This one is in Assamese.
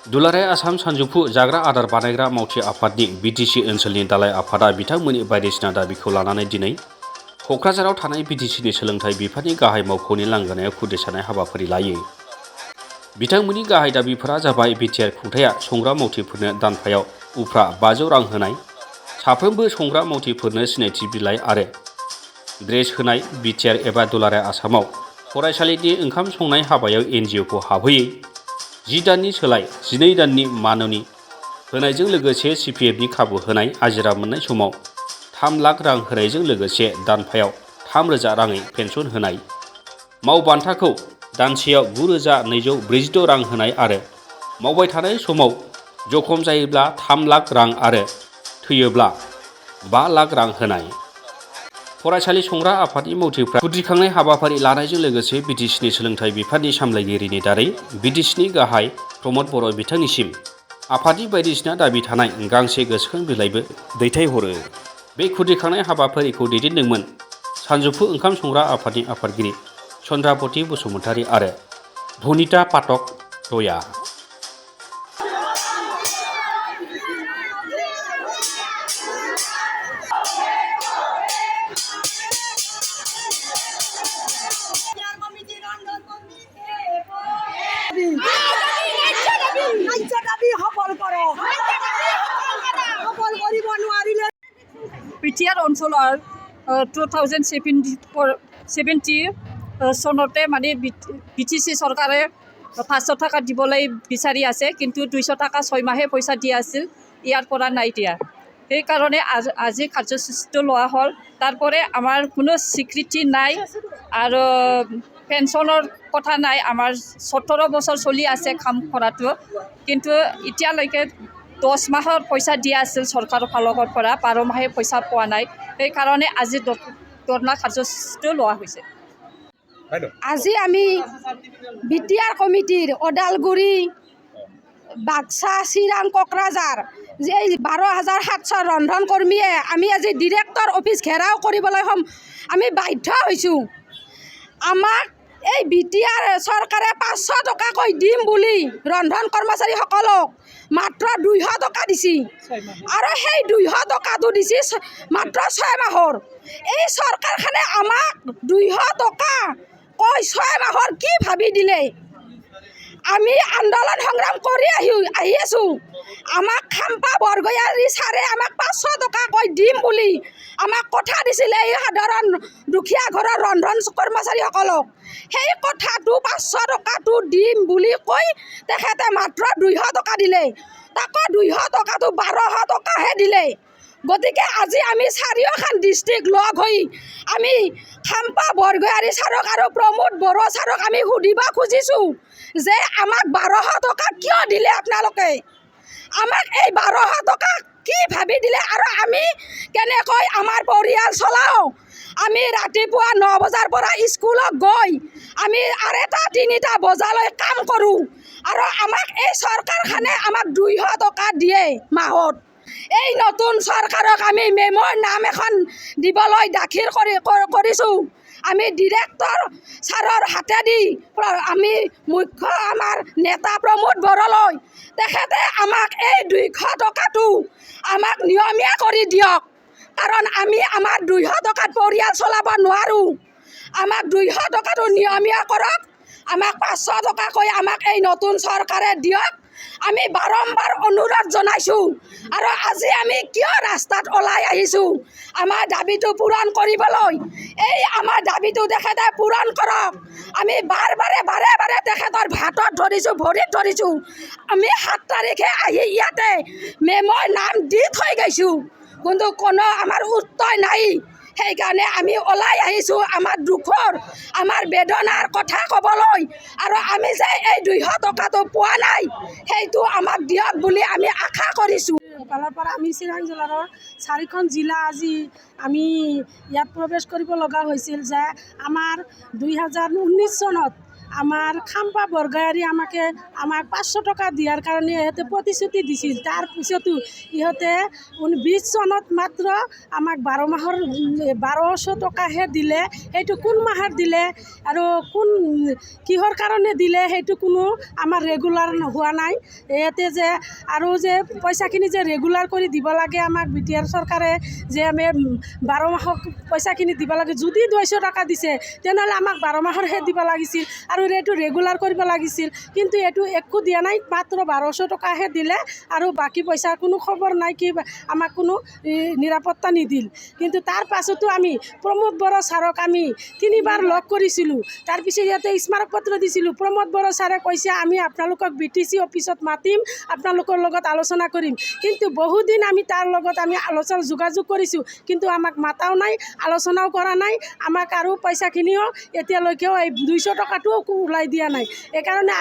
दुलाराय आसाम सानजौफु जाग्रा आदार बानायग्रा मावथि आफादनि बिटिसि ओनसोलनि दालाय आफादा बिथांमोननि बायदिसिना दाबिखौ लानानै दिनै क'क्राझाराव थानाय बिटिसिनि सोलोंथाइ बिफाननि गाहाय मावख'नि लांगोनायाव खुदिसानाय हाबाफारि लायो। बिथांमोननि गाहाय दाबिफोरा जाबाय बिटिआर खुंथाया संग्रा मावथिफोरनो दानफायाव उफ्रा 500 रां होनाय, साफ्रोमबो संग्रा मावथिफोरनो सिनायथि बिलाइ आरो ड्रेस होनाय, बिटिआर एबा दुलाराय आसामाव फरायसालिनि ओंखाम संनाय हाबायाव एनजिअखौ हाबहोयै 10 दाननि सोलाय 12 दाननि माननि होनायजों लोगोसे सिपिएफनि खाबु होनाय, आजिरा मोननाय समाव 3 लाख रां होनायजों लोगोसे दानफायाव 3,000 राङै पेन्सन होनाय, मावबान्थाखौ दानसेयाव 9,246 रां होनाय आरो मावबाय थानाय समाव जखम जायोब्ला 3 लाख रां आरो थैयोब्ला 5 लाख रां होनाय। फरायसालि संग्रा आफादनि मावथिफ्रा खुद्रिखांनाय हाबाफारि लानायजों लोगोसे बिटिसिनि सोलोंथाइ बिफाननि सामलायगिरिनि दारै बिटिसिनि गाहाय प्रमद बर' बिथांनिसिम आफादनि बायदिसिना दाबि थानाय गांसे गोसोखां बिलाइबो दैथायहरो। बे खुद्रिखांनाय हाबाफारिखौ दैदेनदोंमोन सानजौफु ओंखाम संग्रा आफादनि आफादगिरि चन्द्रापति बसुमतारी आरो धनिता पाठक दया। बिटिआर অঞ্চলৰ 2070 চনতে মানে বিটিচি চৰকাৰে 500 টকা দিবলৈ বিচাৰি আছে, কিন্তু 200 টকা 6 মাহে পইচা দিয়া আছিল, ইয়াৰ পৰা নাই দিয়া। সেইকাৰণে আজি কাৰ্যসূচীটো লোৱা হ'ল। তাৰপৰে আমাৰ কোনো স্বীকৃতি নাই আৰু পেঞ্চনৰ কথা নাই। আমাৰ 17 বছৰ চলি আছে কাম কৰাটো, কিন্তু এতিয়ালৈকে 10 মাহৰ পইচা দিয়া আছিল চৰকাৰৰ ফালৰ পৰা, 12 মাহে পইচা পোৱা নাই। সেইকাৰণে আজি ধৰ্ণা কাৰ্যসূচীটো লোৱা হৈছে। আজি আমি বিটিআৰ কমিটিৰ ওদালগুৰি, বাক্সা, চিৰাং, কোকৰাঝাৰ এই 12,700 ৰন্ধন কৰ্মীয়ে আমি আজি ডিৰেক্টৰ অফিচ ঘেৰাও কৰিবলৈ আমি বাধ্য হৈছোঁ। আমাক এই বিটিআৰ চৰকাৰে 500 টকাকৈ দিম বুলি ৰন্ধন কৰ্মচাৰীসকলক মাত্ৰ 200 টকা দিছে, আৰু সেই 200 টকাটো দিছে মাত্ৰ 6 মাহৰ। এই চৰকাৰখনে আমাক 200 টকা কৈ 6 মাহৰ কি ভাবি দিলে? আমি আন্দোলন সংগ্ৰাম কৰি আহি আছোঁ। আমাক খাম্পা বৰগয়াৰী ছাৰে আমাক 500 টকা কৈ দিম বুলি আমাক কথা দিছিলে এই সাধাৰণ দুখীয়া ঘৰৰ ৰন্ধন কৰ্মচাৰীসকলক। সেই কথাটো 500 টকাটো দিম বুলি কৈ তেখেতে মাত্ৰ 200 টকা দিলে, তাকো 200 টকাটো 1200 টকাহে দিলে। গতিকে আজি আমি চাৰিওখন ডিষ্ট্ৰিক্ট লগ হৈ আমি খাম্পা বৰগয়াৰী ছাৰক আৰু প্ৰমোদ বড়ো ছাৰক আমি সুধিব খুজিছোঁ যে আমাক 1200 টকা কিয় দিলে? আপোনালোকে আমাক এই 1200 টকা কি ভাবি দিলে আৰু আমি কেনেকৈ আমাৰ পৰিয়াল চলাওঁ? আমি ৰাতিপুৱা 9 বজাৰ পৰা স্কুলত গৈ আমি 2টা-3টা বজালৈ কাম কৰোঁ, আৰু আমাক এই চৰকাৰখনে আমাক 200 টকা দিয়ে মাহত। এই নতুন চৰকাৰক আমি মেমৰ নাম এখন দিবলৈ দাখিল কৰিছোঁ। আমি ডিৰেক্টৰ ছাৰৰ হাতেদি আমি মুখ্য আমাৰ নেতা প্ৰমোদ বড়োলৈ তেখেতে আমাক এই 200 টকাটো আমাক নিয়মীয়া কৰি দিয়ক, কাৰণ আমি আমাৰ 200 টকাত পৰিয়াল চলাব নোৱাৰোঁ। আমাক 200 টকাটো নিয়মীয়া কৰক, আমাক 500 টকাকৈ আমাক এই নতুন চৰকাৰে দিয়ক। আমি বাৰম্বাৰ অনুৰোধ জনাইছোঁ, আৰু আজি আমি কিয় ৰাস্তাত ওলাই আহিছোঁ আমাৰ দাবীটো পূৰণ কৰিবলৈ। এই আমাৰ দাবীটো তেখেতে পূৰণ কৰক। আমি বাৰে বাৰে তেখেতৰ ভাতত ধৰিছোঁ, ভৰিত ধৰিছোঁ। আমি 7 তাৰিখে আহি ইয়াতে মেমৰ নাম দি থৈ গৈছোঁ, কিন্তু কোনো আমাৰ উত্তৰ নাই। সেইকাৰণে আমি ওলাই আহিছোঁ আমাৰ দুখৰ, আমাৰ বেদনাৰ কথা ক'বলৈ, আৰু আমি যে এই 200 টকাটো পোৱা নাই সেইটো আমাক দিয়ক বুলি আমি আশা কৰিছোঁ। ফালৰ পৰা আমি চিৰাং জিলাৰ 4খন জিলা আজি আমি ইয়াত প্ৰৱেশ কৰিব লগা হৈছিল যে আমাৰ 2019 চনত আমাৰ খাম্পা বৰগায়াৰী আমাক 500 টকা দিয়াৰ কাৰণে ইহঁতে প্ৰতিশ্ৰুতি দিছিল। তাৰপিছতো ইহঁতে 20 চনত মাত্ৰ আমাক 12 মাহৰ 1200 টকাহে দিলে। সেইটো কোন মাহত দিলে আৰু কিহৰ কাৰণে দিলে সেইটো কোনো আমাৰ ৰেগুলাৰ হোৱা নাই। ইয়াতে যে আৰু যে পইচাখিনি যে ৰেগুলাৰ কৰি দিব লাগে আমাক BTR চৰকাৰে, যে আমি 12 মাহক পইচাখিনি দিব লাগে। যদি 200 টকা দিছে তেনেহ'লে আমাক 12 মাহৰহে দিব লাগিছিল আৰু এইটো ৰেগুলাৰ কৰিব লাগিছিল। কিন্তু এইটো একো দিয়া নাই, মাত্ৰ 1200 টকাহে দিলে আৰু বাকী পইচাৰ কোনো খবৰ নাই, কি আমাক কোনো নিৰাপত্তা নিদিল। কিন্তু তাৰ পাছতো আমি প্ৰমোদ বড়ো ছাৰক আমি 3 বাৰ লগ কৰিছিলোঁ। তাৰপিছত ইয়াতে স্মাৰক পত্ৰ দিছিলোঁ। প্ৰমোদ বড়ো ছাৰে কৈছে আমি আপোনালোকক BTC অফিচত মাতিম, আপোনালোকৰ লগত আলোচনা কৰিম। কিন্তু বহুদিন আমি তাৰ লগত যোগাযোগ কৰিছোঁ, কিন্তু আমাক মাতাও নাই, আলোচনাও কৰা নাই। আমাক আৰু পইচাখিনিও এতিয়ালৈকেও এই 200 টকাটোও ওলাই দিয়া নাই। সেইকাৰণে